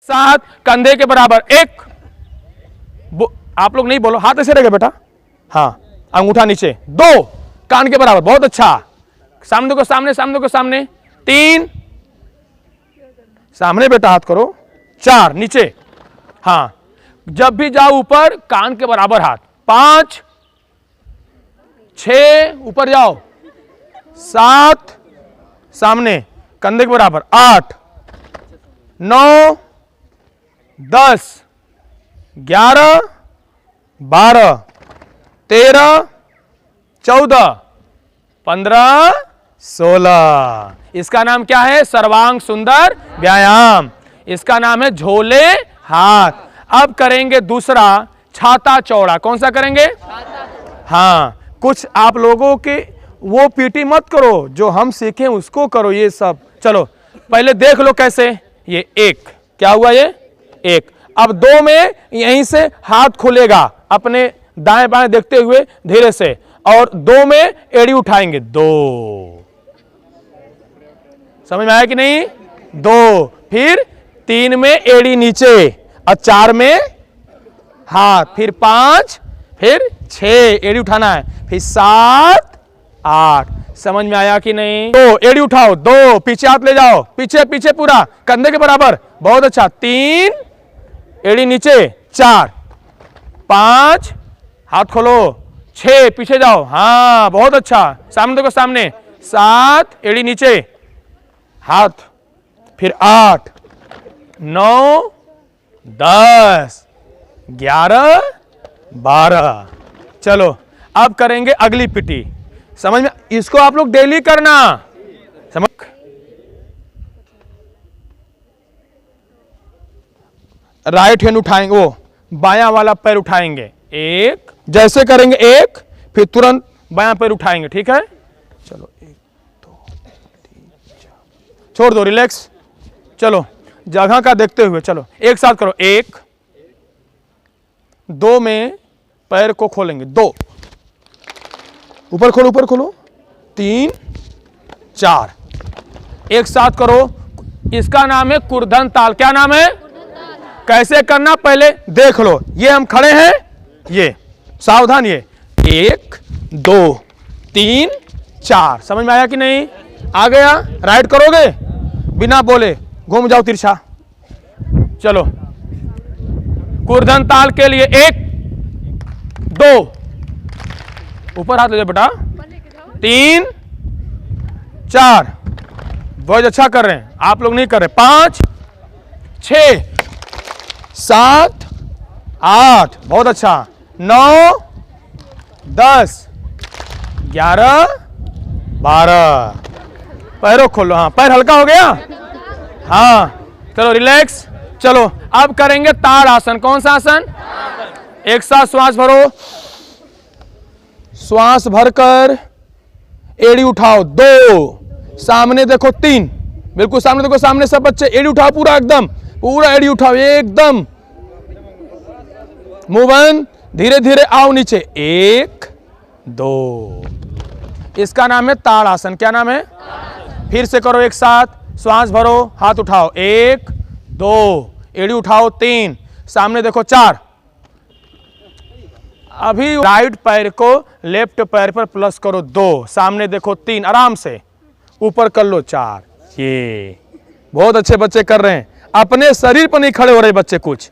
साथ कंधे के बराबर। एक, आप लोग नहीं बोलो, हाथ ऐसे रहेगा बेटा, हाँ, अंगूठा नीचे। दो, कान के बराबर, बहुत अच्छा। सामने को सामने, सामने को सामने। तीन, सामने बेटा हाथ करो। चार, नीचे, हाँ, जब भी जाओ ऊपर कान के बराबर हाथ। पांच, छह, ऊपर जाओ। सात, सामने कंधे के बराबर। आठ, नौ, 10, 11, 12, 13, 14, 15, 16। इसका नाम क्या है? सर्वांग सुंदर व्यायाम। इसका नाम है झोले हाथ। अब करेंगे दूसरा, छाता चौड़ा। कौन सा करेंगे? हाँ, कुछ आप लोगों के वो पीटी मत करो, जो हम सीखें उसको करो। ये सब चलो पहले देख लो कैसे। ये एक, क्या हुआ? ये एक। अब दो में यहीं से हाथ खुलेगा अपने दाएं बाएं देखते हुए धीरे से, और दो में एड़ी उठाएंगे। दो, समझ में आया कि नहीं? दो, फिर तीन में एड़ी नीचे, और चार में हाथ, फिर पांच, फिर छह एड़ी उठाना है, फिर सात, आठ। समझ में आया कि नहीं? दो, एड़ी उठाओ। दो, पीछे हाथ ले जाओ, पीछे पीछे पूरा कंधे के बराबर, बहुत अच्छा। तीन, एड़ी नीचे। चार, पांच, हाथ खोलो। छह, पीछे जाओ, हाँ, बहुत अच्छा। सामने देखो, सामने। सात, एड़ी नीचे, हाथ, फिर आठ, नौ, 10, 11, 12। चलो अब करेंगे अगली पिटी। समझ में? इसको आप लोग डेली करना, समझ? राइट हैंड उठाएंगे, वो बायां वाला पैर उठाएंगे। एक, जैसे करेंगे एक, फिर तुरंत बायां पैर उठाएंगे, ठीक है? चलो, एक, दो, तीन, चार, छोड़ दो, रिलैक्स। चलो जगह का देखते हुए चलो एक साथ करो। एक, दो में पैर को खोलेंगे। दो, ऊपर खोलो, ऊपर खोलो। तीन, चार, एक साथ करो। इसका नाम है कुर्धन ताल। क्या नाम है? कैसे करना पहले देख लो। ये हम खड़े हैं, ये सावधान। ये एक, दो, तीन, चार। समझ में आया कि नहीं? आ गया? राइट करोगे बिना बोले, घूम जाओ तिरछा। चलो कुर्धन ताल के लिए एक, दो, ऊपर हाथ ले जाओ बेटा। तीन, चार, बहुत अच्छा कर रहे हैं आप लोग, नहीं कर रहे। पांच, छह, सात, आठ, बहुत अच्छा। 9, 10, 11, 12। पैरों खोलो, हाँ, पैर हल्का हो गया, हाँ। चलो रिलैक्स। चलो अब करेंगे ताड़ आसन। कौन सा आसन? एक साथ श्वास भरो, श्वास भरकर एड़ी उठाओ। दो, सामने देखो। तीन, बिल्कुल सामने देखो, सामने सब बच्चे एड़ी उठाओ, पूरा एकदम, पूरा एड़ी उठाओ एकदम। मुंह बंद, धीरे धीरे आओ नीचे। एक, दो। इसका नाम है ताड़ आसन। क्या नाम है? फिर से करो एक साथ, श्वास भरो, हाथ उठाओ। एक, दो, एड़ी उठाओ। तीन, सामने देखो। चार, अभी राइट पैर को लेफ्ट पैर पर प्लस करो। दो, सामने देखो। तीन, आराम से ऊपर कर लो। चार, ये बहुत अच्छे बच्चे कर रहे हैं। अपने शरीर पर नहीं खड़े हो रहे बच्चे, कुछ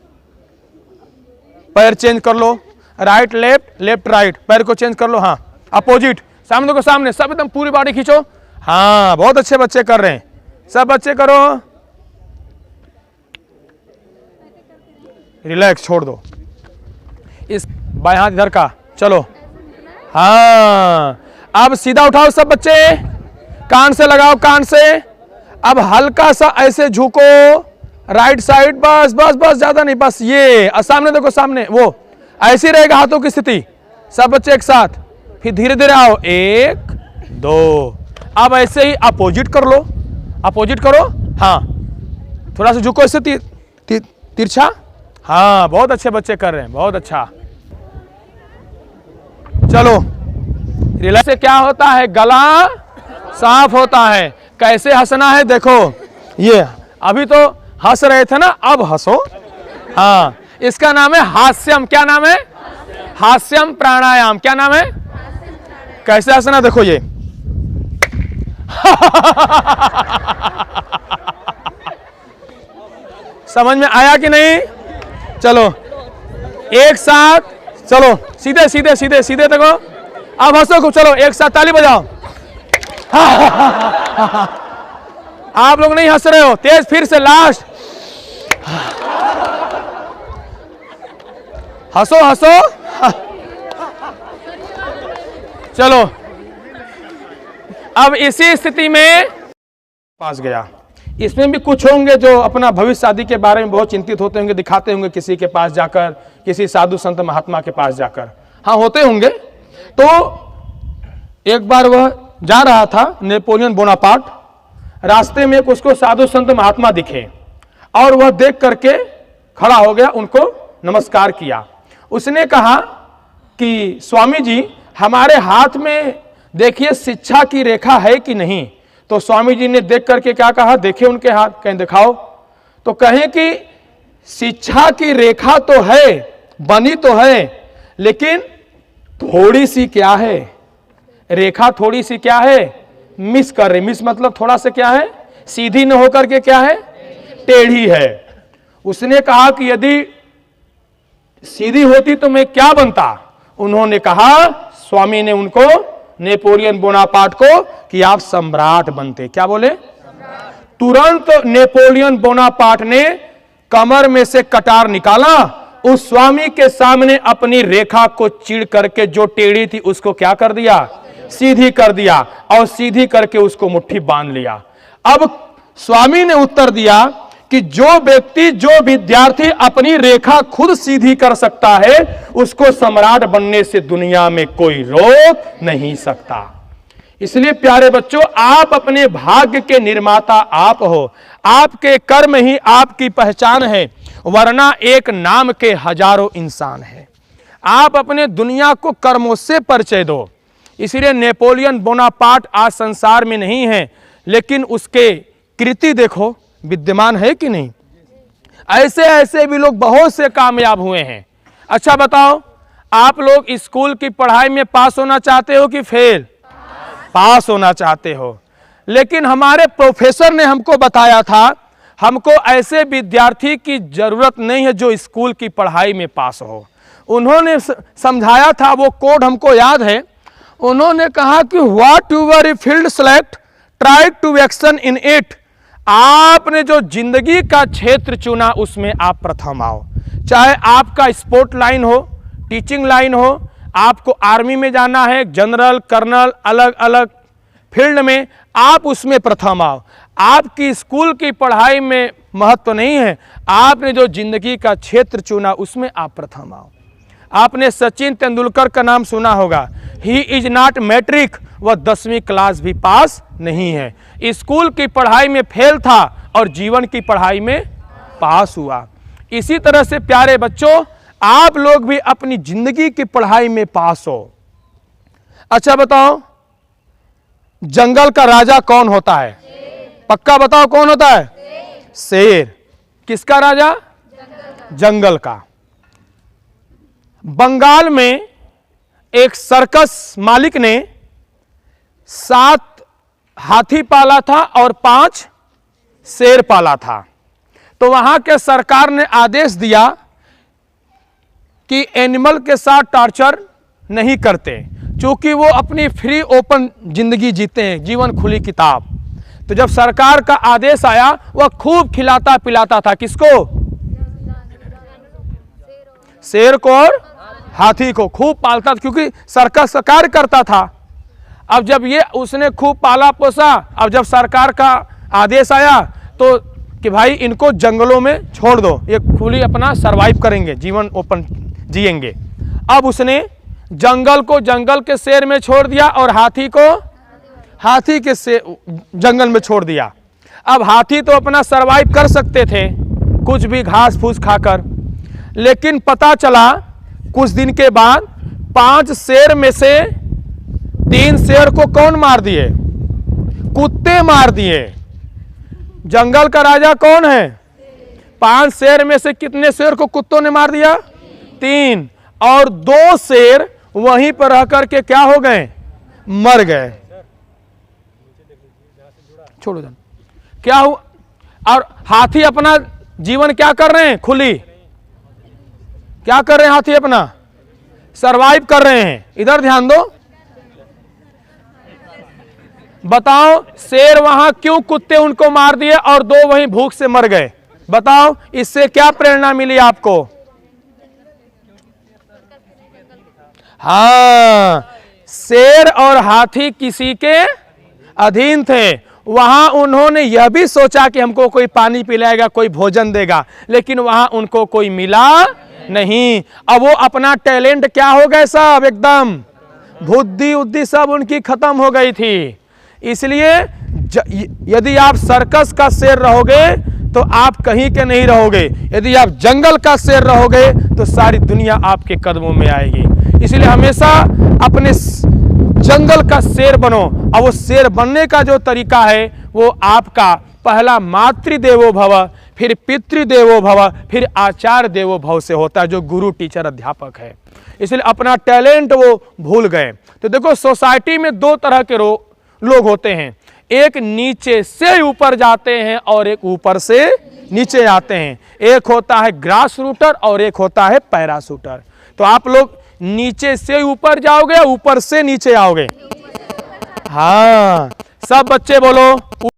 पैर चेंज कर लो। राइट लेफ्ट, लेफ्ट राइट, पैर को चेंज कर लो। हाँ, अपोजिट, सामने देखो, सामने, सब एकदम पूरी बॉडी खींचो। हाँ, बहुत अच्छे बच्चे कर रहे हैं, सब बच्चे करो। रिलैक्स, छोड़ दो। इस बाएं हाथ इधर का। चलो, हाँ, अब सीधा उठाओ सब बच्चे, कान से लगाओ, कान से। अब हल्का सा ऐसे झुको राइट साइड, बस बस बस, ज्यादा नहीं, बस ये। सामने देखो, सामने, वो ऐसे रहेगा हाथों की स्थिति। सब बच्चे एक साथ, फिर धीरे धीरे आओ। एक, दो। अब ऐसे ही अपोजिट कर लो, अपोजिट करो। हाँ, थोड़ा सा झुको ऐसे, तिरछा। हाँ, बहुत अच्छे बच्चे कर रहे हैं, बहुत अच्छा। चलो रिलैक्स से क्या होता है? गला साफ होता है। कैसे हंसना है देखो, ये अभी तो हंस रहे थे ना, अब हंसो। हाँ, इसका नाम है हास्यम। क्या नाम है? हास्यम प्राणायाम। क्या नाम है? कैसे हंसना देखो ये। समझ में आया कि नहीं? चलो एक साथ, चलो सीधे सीधे सीधे सीधे देखो। अब हंसो खूब, चलो एक साथ ताली बजाओ। आप लोग नहीं हंस रहे हो, तेज, फिर से लास्ट। हंसो हंसो। चलो अब इसी स्थिति में पास गया। इसमें भी कुछ होंगे जो अपना भविष्य शादी के बारे में बहुत चिंतित होते होंगे, दिखाते होंगे किसी के पास जाकर, किसी साधु संत महात्मा के पास जाकर। हाँ, होते होंगे। तो एक बार वह जा रहा था, नेपोलियन बोनापार्ट, रास्ते में उसको साधु संत महात्मा दिखे और वह देख करके खड़ा हो गया, उनको नमस्कार किया। उसने कहा कि स्वामी जी, हमारे हाथ में देखिए शिक्षा की रेखा है कि नहीं। तो स्वामी जी ने देख करके क्या कहा, देखे उनके हाथ, कहें दिखाओ। तो कहें कि शिक्षा की रेखा तो है, बनी तो है, लेकिन थोड़ी सी क्या है, रेखा थोड़ी सी क्या है, मिस कर रही। मिस मतलब थोड़ा सा क्या है, सीधी न होकर के क्या है, टेढ़ी है। उसने कहा कि यदि सीधी होती तो मैं क्या बनता। उन्होंने कहा, स्वामी ने उनको, नेपोलियन बोनापार्ट को, कि आप सम्राट बनते। क्या बोले? तुरंत नेपोलियन बोनापार्ट ने कमर में से कटार निकाला, उस स्वामी के सामने अपनी रेखा को चीर करके जो टेढ़ी थी उसको क्या कर दिया, सीधी कर दिया, और सीधी करके उसको मुट्ठी बांध लिया। अब स्वामी ने उत्तर दिया कि जो व्यक्ति, जो विद्यार्थी अपनी रेखा खुद सीधी कर सकता है, उसको सम्राट बनने से दुनिया में कोई रोक नहीं सकता। इसलिए प्यारे बच्चों, आप अपने भाग्य के निर्माता आप हो। आपके कर्म ही आपकी पहचान है, वरना एक नाम के हजारों इंसान हैं। आप अपने दुनिया को कर्मों से परिचय दो। इसलिए नेपोलियन बोनापार्ट आज संसार में नहीं है, लेकिन उसके कृति देखो, विद्यमान है कि नहीं। ऐसे ऐसे भी लोग बहुत से कामयाब हुए हैं। अच्छा बताओ, आप लोग स्कूल की पढ़ाई में पास होना चाहते हो कि फेल? पास होना चाहते हो। लेकिन हमारे प्रोफेसर ने हमको बताया था, हमको ऐसे विद्यार्थी की जरूरत नहीं है जो स्कूल की पढ़ाई में पास हो। उन्होंने समझाया था, वो कोड हमको याद है। उन्होंने कहा कि what your field select, try to action in it. आपने जो जिंदगी का क्षेत्र चुना उसमें आप प्रथम आओ। चाहे आपका स्पोर्ट लाइन हो, टीचिंग लाइन हो, आपको आर्मी में जाना है, जनरल, कर्नल, अलग अलग फील्ड में, आप उसमें प्रथम आओ। आपकी स्कूल की पढ़ाई में महत्व नहीं है, आपने जो जिंदगी का क्षेत्र चुना उसमें आप प्रथम आओ। आपने सचिन तेंदुलकर का नाम सुना होगा। ही इज नॉट मैट्रिक, वह 10वीं क्लास भी पास नहीं है। स्कूल की पढ़ाई में फेल था और जीवन की पढ़ाई में पास हुआ। इसी तरह से प्यारे बच्चों, आप लोग भी अपनी जिंदगी की पढ़ाई में पास हो। अच्छा बताओ, जंगल का राजा कौन होता है? पक्का बताओ, कौन होता है? शेर। किसका राजा? जंगल का। बंगाल में एक सर्कस मालिक ने 7 हाथी पाला था और 5 शेर पाला था। तो वहां के सरकार ने आदेश दिया कि एनिमल के साथ टॉर्चर नहीं करते, क्योंकि वो अपनी फ्री ओपन जिंदगी जीते हैं, जीवन खुली किताब। तो जब सरकार का आदेश आया, वह खूब खिलाता पिलाता था। किसको? शेर को और हाथी को खूब पालता था, क्योंकि सर्कस का कार्य करता था। अब जब ये उसने खूब पाला पोसा, अब जब सरकार का आदेश आया तो कि भाई इनको जंगलों में छोड़ दो, ये खुली अपना सरवाइव करेंगे, जीवन ओपन जिएंगे। अब उसने जंगल को जंगल के शेर में छोड़ दिया और हाथी को हाथी के जंगल में छोड़ दिया। अब हाथी तो अपना सरवाइव कर सकते थे कुछ भी घास फूस खाकर, लेकिन पता चला कुछ दिन के बाद 5 शेर में से 3 शेर को कौन मार दिए? कुत्ते मार दिए। जंगल का राजा कौन है? 5 शेर में से कितने शेर को कुत्तों ने मार दिया? 3, और 2 शेर वहीं पर रह करके क्या हो गए? मर गए। छोड़ो जान, क्या हुआ? और हाथी अपना जीवन क्या कर रहे हैं? खुली क्या कर रहे हैं? हाथी अपना सरवाइव कर रहे हैं। इधर ध्यान दो, बताओ शेर वहां क्यों कुत्ते उनको मार दिए और 2 वहीं भूख से मर गए? बताओ इससे क्या प्रेरणा मिली आपको? हाँ, शेर और हाथी किसी के अधीन थे। वहां उन्होंने यह भी सोचा कि हमको कोई पानी पिलाएगा, कोई भोजन देगा, लेकिन वहां उनको कोई मिला नहीं। अब वो अपना टैलेंट क्या हो गए? सब एकदम बुद्धि उद्धि सब उनकी खत्म हो गई थी। इसलिए यदि आप सर्कस का शेर रहोगे तो आप कहीं के नहीं रहोगे। यदि आप जंगल का शेर रहोगे तो सारी दुनिया आपके कदमों में आएगी। इसलिए हमेशा अपने जंगल का शेर बनो। और वो शेर बनने का जो तरीका है वो आपका पहला मातृदेवो भव, फिर पितृदेवो भव, फिर आचार्य देवो भव से होता है, जो गुरु टीचर अध्यापक है। इसलिए अपना टैलेंट वो भूल गए। तो देखो सोसाइटी में 2 तरह के लोग होते हैं, एक नीचे से ऊपर जाते हैं और एक ऊपर से नीचे आते हैं। एक होता है ग्रास रूटर और एक होता है पैराशूटर। तो आप लोग नीचे से ऊपर जाओगे, ऊपर से नीचे आओगे? हाँ, सब बच्चे बोलो।